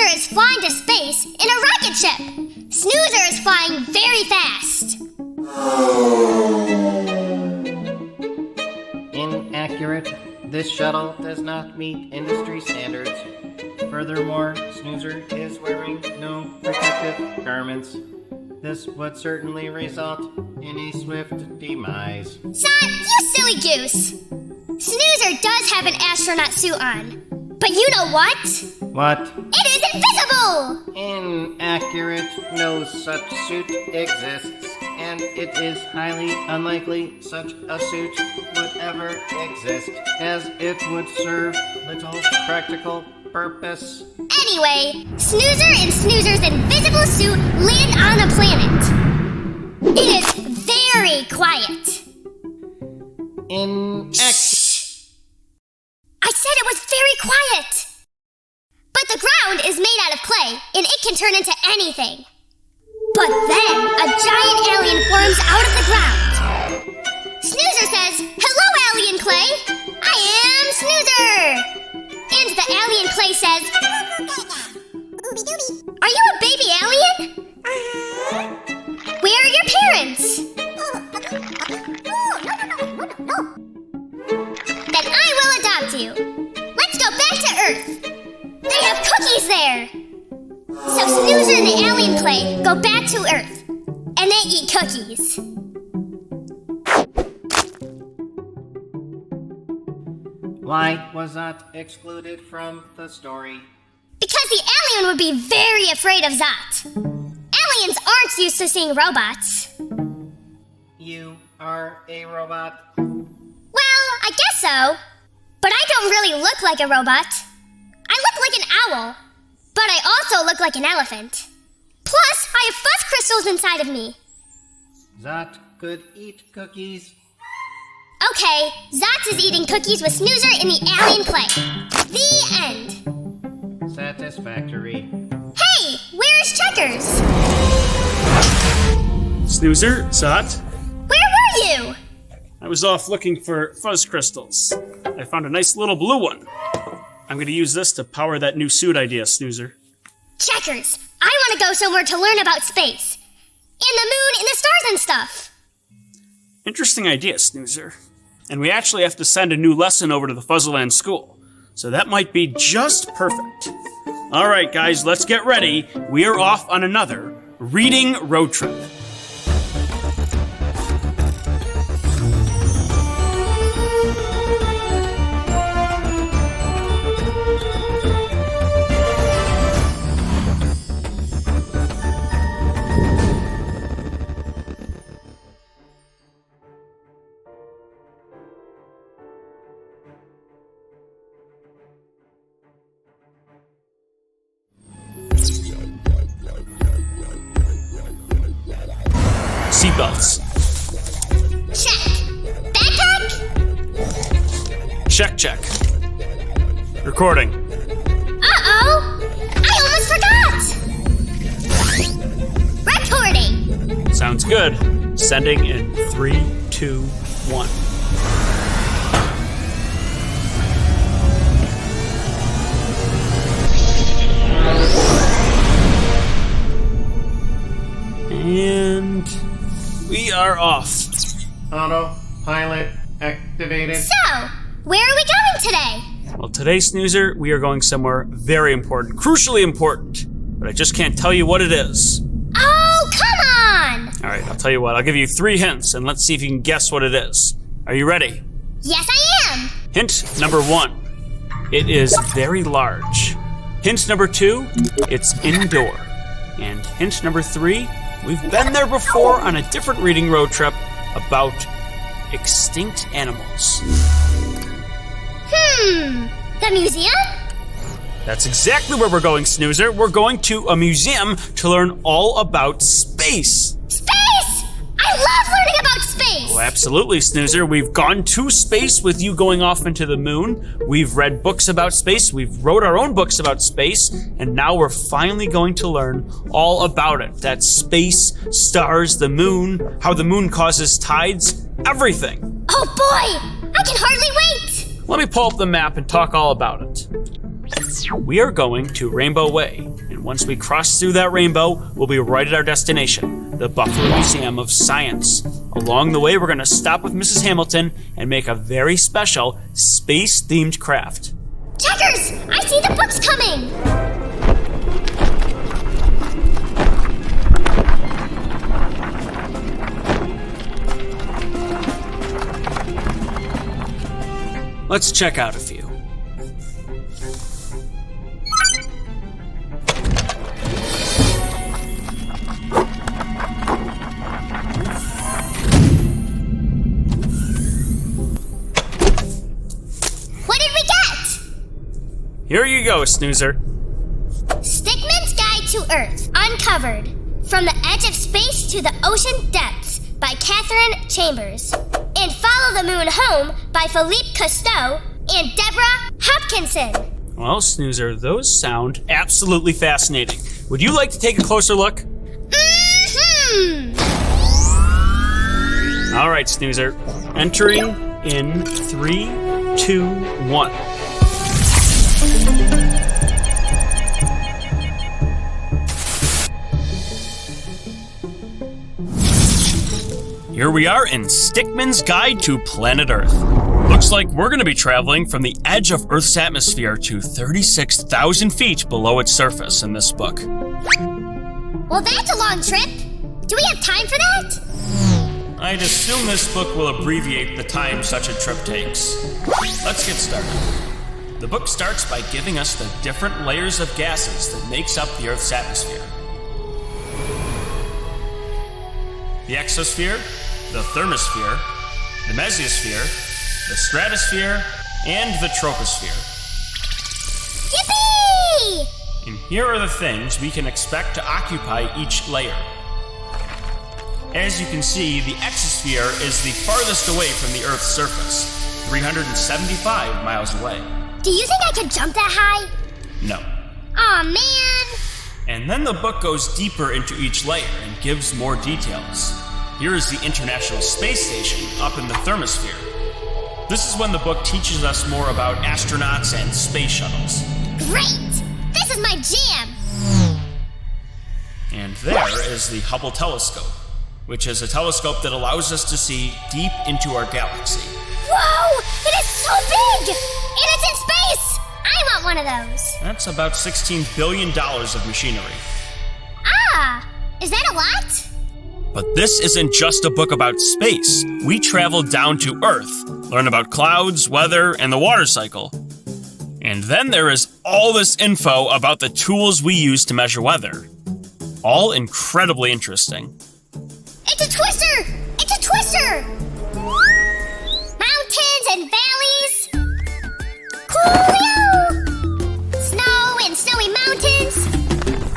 Snoozer is flying to space in a rocket ship. Snoozer is flying very fast. Inaccurate. This shuttle does not meet industry standards. Furthermore, Snoozer is wearing no protective garments. This would certainly result in a swift demise. Zot, you silly goose! Snoozer does have an astronaut suit on. But you know what? What? It is invisible! Inaccurate. No such suit exists, and it is highly unlikely such a suit would ever exist, as it would serve little practical purpose. Anyway, Snoozer and Snoozer's invisible suit land on a planet. It is very quiet. Shh! I said it was very quiet. But the ground is made out of clay, and it can turn into anything. But then, a giant alien forms out of the ground. Snoozer says, "Hello, alien clay. I am Snoozer." And the alien clay says, "Are you a baby alien?" "Where are your parents?" "Then I will adopt you. Let's go back to Earth. They have cookies there." So Snoozer and the alien clay go back to Earth, and they eat cookies. Why was that excluded from the story? Because the alien would be very afraid of Zot. Aliens aren't used to seeing robots. You are a robot. Well, I guess so. But I don't really look like a robot. I look like an owl. But I also look like an elephant. Plus, I have fuzz crystals inside of me. Zot could eat cookies. Okay, Zot is eating cookies with Snoozer in the alien clay. The end. Satisfactory. Hey, where's Checkers? Snoozer, Zot, Where were you? I was off looking for fuzz crystals. I found a nice little blue one. I'm going to use this to power that new suit idea, Snoozer. Checkers, I want to go somewhere to learn about space. And the moon and the stars and stuff. Interesting idea, Snoozer. And we actually have to send a new lesson over to the Fuzzleland school. So that might be just perfect. All right, guys, let's get ready. We are off on another reading road trip. Seatbelts. Check. Backpack? Check. Recording. Uh-oh! I almost forgot! Recording! Sounds good. Sending in 3, 2, 1. And we are off. Autopilot activated. So, where are we going today? Well, today, Snoozer, we are going somewhere very important, crucially important, but I just can't tell you what it is. Oh, come on! All right, I'll tell you what. I'll give you 3 hints, and let's see if you can guess what it is. Are you ready? Yes, I am! Hint number 1. It is very large. Hint number 2. It's indoor. And hint number 3. We've been there before on a different reading road trip about extinct animals. The museum? That's exactly where we're going, Snoozer. We're going to a museum to learn all about space. Space! I love learning about space! Oh, absolutely, Snoozer. We've gone to space with you going off into the moon. We've read books about space. We've wrote our own books about space. And now we're finally going to learn all about it. That's space, stars, the moon, how the moon causes tides, everything. Oh boy! I can hardly wait! Let me pull up the map and talk all about it. We are going to Rainbow Way, and once we cross through that rainbow, we'll be right at our destination, the Buffalo Museum of Science. Along the way, we're going to stop with Mrs. Hamilton and make a very special space-themed craft. Checkers! I see the books coming! Let's check out a few. What did we get? Here you go, Snoozer. Stickman's Guide to Earth, Uncovered. From the Edge of Space to the Ocean Depths by Catherine Chambers. And Follow the Moon Home by Philippe Cousteau and Deborah Hopkinson. Well, Snoozer, those sound absolutely fascinating. Would you like to take a closer look? All right, Snoozer. Entering in 3, 2, 1. Here we are in Stickman's Guide to Planet Earth. Looks like we're going to be traveling from the edge of Earth's atmosphere to 36,000 feet below its surface in this book. Well, that's a long trip. Do we have time for that? I'd assume this book will abbreviate the time such a trip takes. Let's get started. The book starts by giving us the different layers of gases that makes up the Earth's atmosphere. The exosphere, the thermosphere, the mesosphere, the stratosphere, and the troposphere. Yippee! And here are the things we can expect to occupy each layer. As you can see, the exosphere is the farthest away from the Earth's surface, 375 miles away. Do you think I could jump that high? No. Aw, man! And then the book goes deeper into each layer and gives more details. Here is the International Space Station up in the thermosphere. This is when the book teaches us more about astronauts and space shuttles. Great! This is my jam! And there is the Hubble telescope, which is a telescope that allows us to see deep into our galaxy. Whoa! It is so big! And it's in space! I want one of those. That's about $16 billion of machinery. Ah! Is that a lot? But this isn't just a book about space. We travel down to Earth, learn about clouds, weather, and the water cycle. And then there is all this info about the tools we use to measure weather. All incredibly interesting. It's a twister! It's a twister! Mountains and valleys. Coolio! Snow and snowy mountains.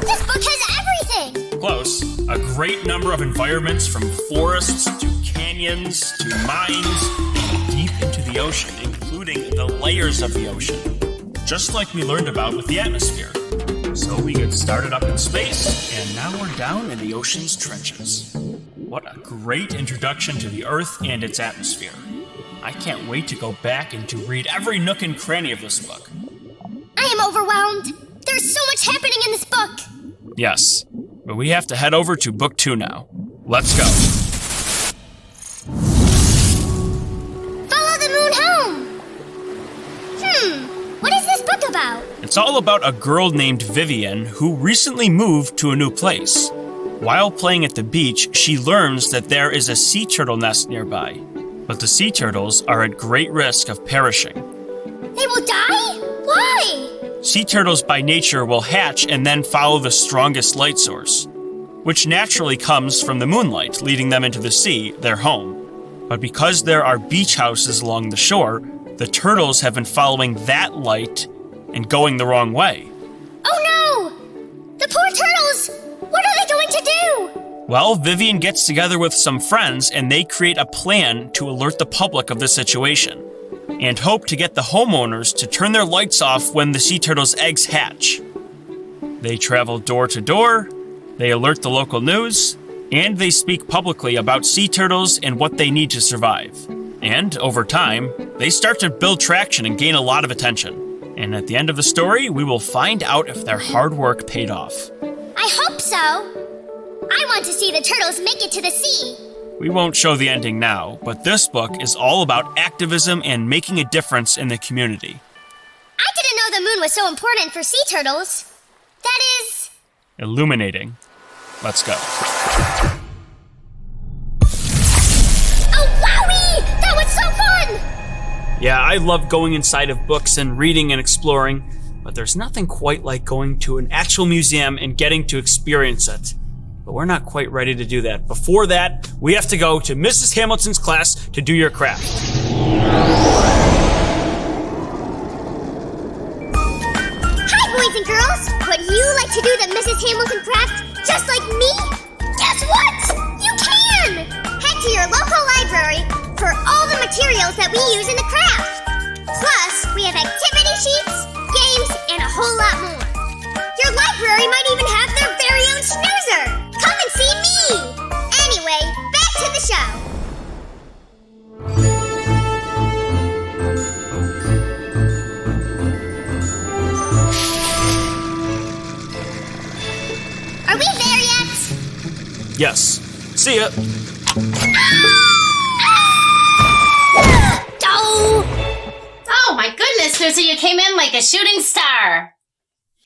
This book has everything. Close. A great number of environments from forests to canyons to mines and deep into the ocean, including the layers of the ocean. Just like we learned about with the atmosphere. So we get started up in space, and now we're down in the ocean's trenches. What a great introduction to the Earth and its atmosphere. I can't wait to go back and to read every nook and cranny of this book. I am overwhelmed. There's so much happening in this book. Yes, but we have to head over to book 2 now. Let's go. Follow the moon home. What is this book about? It's all about a girl named Vivian who recently moved to a new place. While playing at the beach, she learns that there is a sea turtle nest nearby. But the sea turtles are at great risk of perishing. They will die? Why? Sea turtles by nature will hatch and then follow the strongest light source, which naturally comes from the moonlight, leading them into the sea, their home. But because there are beach houses along the shore, the turtles have been following that light and going the wrong way. Oh no! The poor turtles! What are they going to do? Well, Vivian gets together with some friends and they create a plan to alert the public of the situation and hope to get the homeowners to turn their lights off when the sea turtles' eggs hatch. They travel door to door, they alert the local news, and they speak publicly about sea turtles and what they need to survive. And over time, they start to build traction and gain a lot of attention. And at the end of the story, we will find out if their hard work paid off. I hope so. I want to see the turtles make it to the sea. We won't show the ending now, but this book is all about activism and making a difference in the community. I didn't know the moon was so important for sea turtles. That is... Illuminating. Let's go. Oh, wowie! That was so fun! Yeah, I love going inside of books and reading and exploring, but there's nothing quite like going to an actual museum and getting to experience it. But we're not quite ready to do that. Before that, we have to go to Mrs. Hamilton's class to do your craft. Hi, boys and girls! Would you like to do the Mrs. Hamilton craft just like me? Guess what? You can! Head to your local library for all the materials that we use in the craft. Plus, we have activity sheets, games, and a whole lot more. Your library might even have their very own snoozer. Come and see me! Anyway, back to the show. Are we there yet? Yes. See ya. Oh! Oh my goodness, Susie, you came in like a shooting star.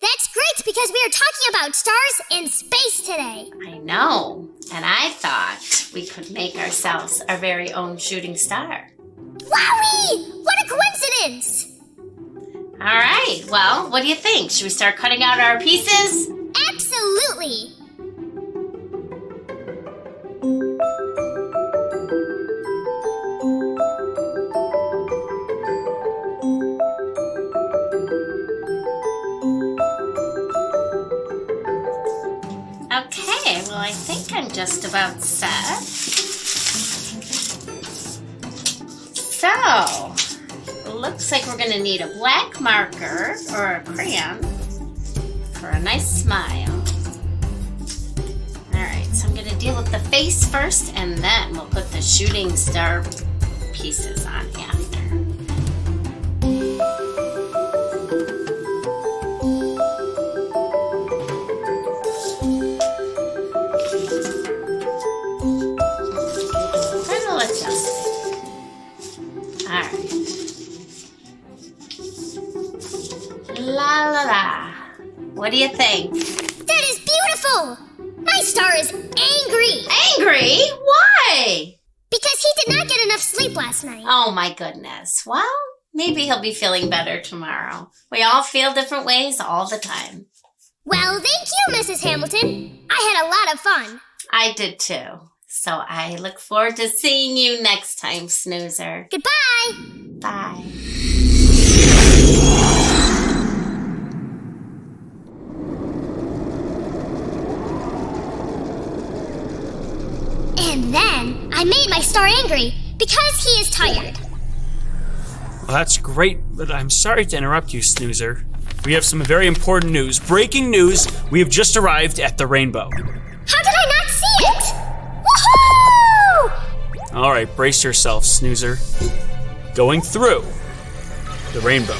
That's great because we are talking about stars in space today. I know, and I thought we could make ourselves our very own shooting star. Wowie! What a coincidence! All right, well, what do you think? Should we start cutting out our pieces? Absolutely! Okay, well, I think I'm just about set. So, looks like we're going to need a black marker or a crayon for a nice smile. Alright, so I'm going to deal with the face first, and then we'll put the shooting star pieces on after. La la la. What do you think? That is beautiful! My star is angry! Angry? Why? Because he did not get enough sleep last night. Oh my goodness. Well, maybe he'll be feeling better tomorrow. We all feel different ways all the time. Well, thank you, Mrs. Hamilton. I had a lot of fun. I did too. So I look forward to seeing you next time, Snoozer. Goodbye! Bye. And then I made my star angry because he is tired. Well, that's great, but I'm sorry to interrupt you, Snoozer. We have some very important news. Breaking news, we have just arrived at the rainbow. How did I not see it? Woohoo! All right, brace yourself, Snoozer. Going through the rainbow.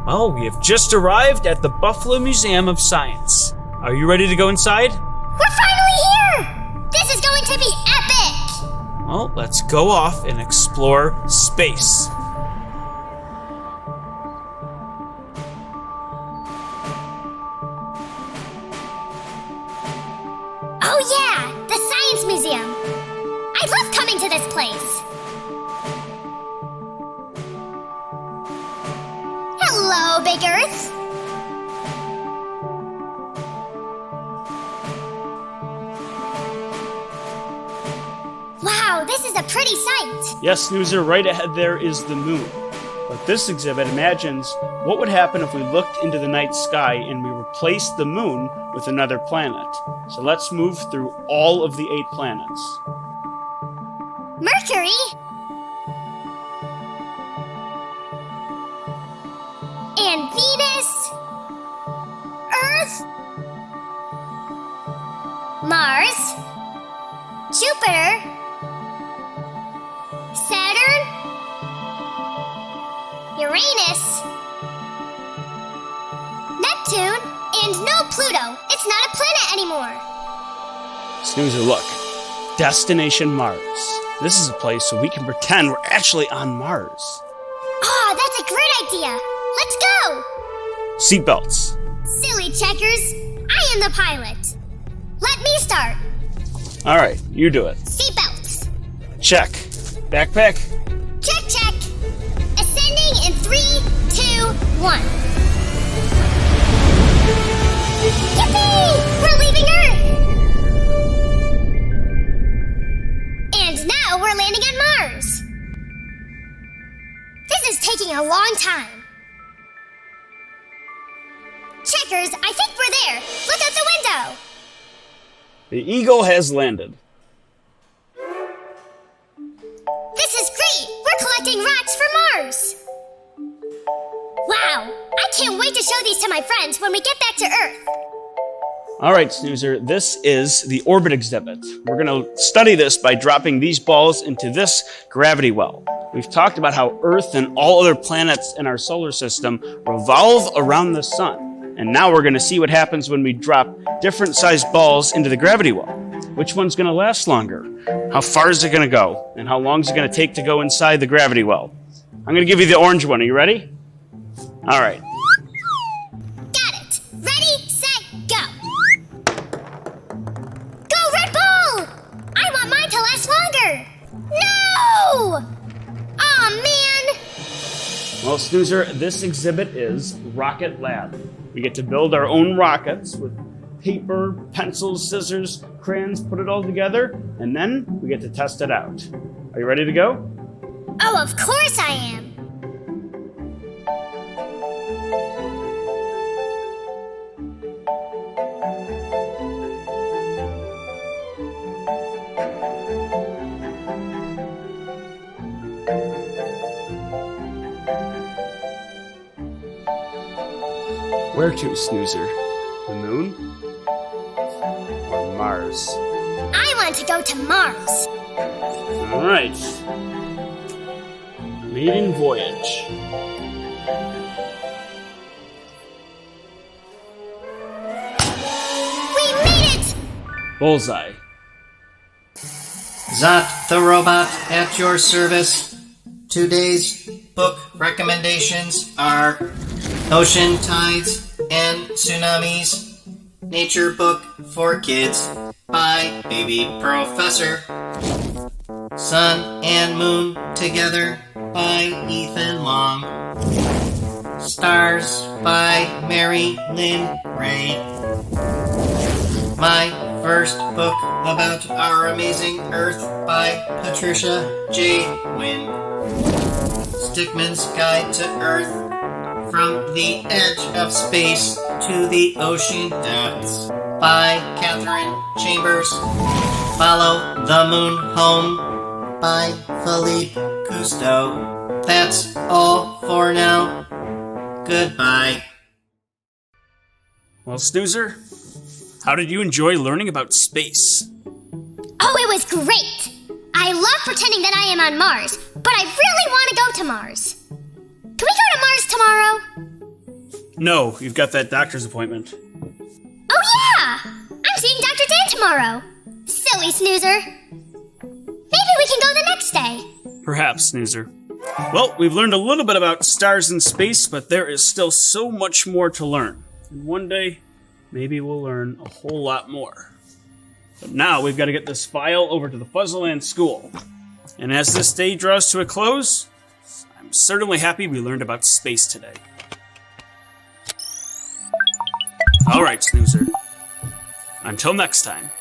Well, we have just arrived at the Buffalo Museum of Science. Are you ready to go inside? We're finally here! This is going to be epic! Well, let's go off and explore space. Oh yeah, the Science Museum. I love coming to this place. Hello, Big Earth. Wow, this is a pretty sight. Yes, Snoozer, right ahead there is the moon. But this exhibit imagines what would happen if we looked into the night sky and we replaced the moon with another planet. So let's move through all of the 8 planets. Mercury? and Venus, Earth, Mars, Jupiter, Saturn, Uranus, Neptune, and no Pluto. It's not a planet anymore. Snoozer, look. Destination Mars. This is a place so we can pretend we're actually on Mars. Oh, that's a great idea. Let's go. Seatbelts. Silly Checkers. I am the pilot. Let me start. All right, you do it. Seatbelts. Check. Backpack. Check, check. Ascending in 3, 2, 1. Yippee! We're leaving Earth! And now we're landing on Mars. This is taking a long time. Checkers, I think we're there. Look out the window. The Eagle has landed. This is great! We're collecting rocks for Mars! Wow! I can't wait to show these to my friends when we get back to Earth! All right, Snoozer, this is the orbit exhibit. We're going to study this by dropping these balls into this gravity well. We've talked about how Earth and all other planets in our solar system revolve around the sun. And now we're going to see what happens when we drop different sized balls into the gravity well. Which one's going to last longer? How far is it going to go? And how long is it going to take to go inside the gravity well? I'm going to give you the orange one. Are you ready? All right. Got it! Ready, set, go! Go, Red Bull! I want mine to last longer! No! Aw, man! Well, Snoozer, this exhibit is Rocket Lab. We get to build our own rockets with paper, pencils, scissors, crayons, put it all together, and then we get to test it out. Are you ready to go? Oh, of course I am! Where to, Snoozer? The moon? Or Mars? I want to go to Mars! All right. Maiden voyage. We made it! Bullseye. Zot the robot at your service. Today's book recommendations are Ocean Tides and Tsunamis, Nature Book for Kids by Baby Professor, Sun and Moon Together by Ethan Long, Stars by Mary Lynn Ray, My First Book About Our Amazing Earth by Patricia J. Wynn, Stickman's Guide to Earth, From the Edge of Space to the Ocean Depths by Catherine Chambers, Follow the Moon Home by Philippe Cousteau. That's all for now. Goodbye. Well, Snoozer, how did you enjoy learning about space? Oh, it was great! I love pretending that I am on Mars, but I really want to go to Mars. Can we go to Mars tomorrow? No, you've got that doctor's appointment. Oh yeah! I'm seeing Dr. Dan tomorrow. Silly snoozer. Maybe we can go the next day. Perhaps, Snoozer. Well, we've learned a little bit about stars and space, but there is still so much more to learn. And one day, maybe we'll learn a whole lot more. But now we've got to get this file over to the Fuzzleland School. And as this day draws to a close, I'm certainly happy we learned about space today. All right, Snoozer. Until next time.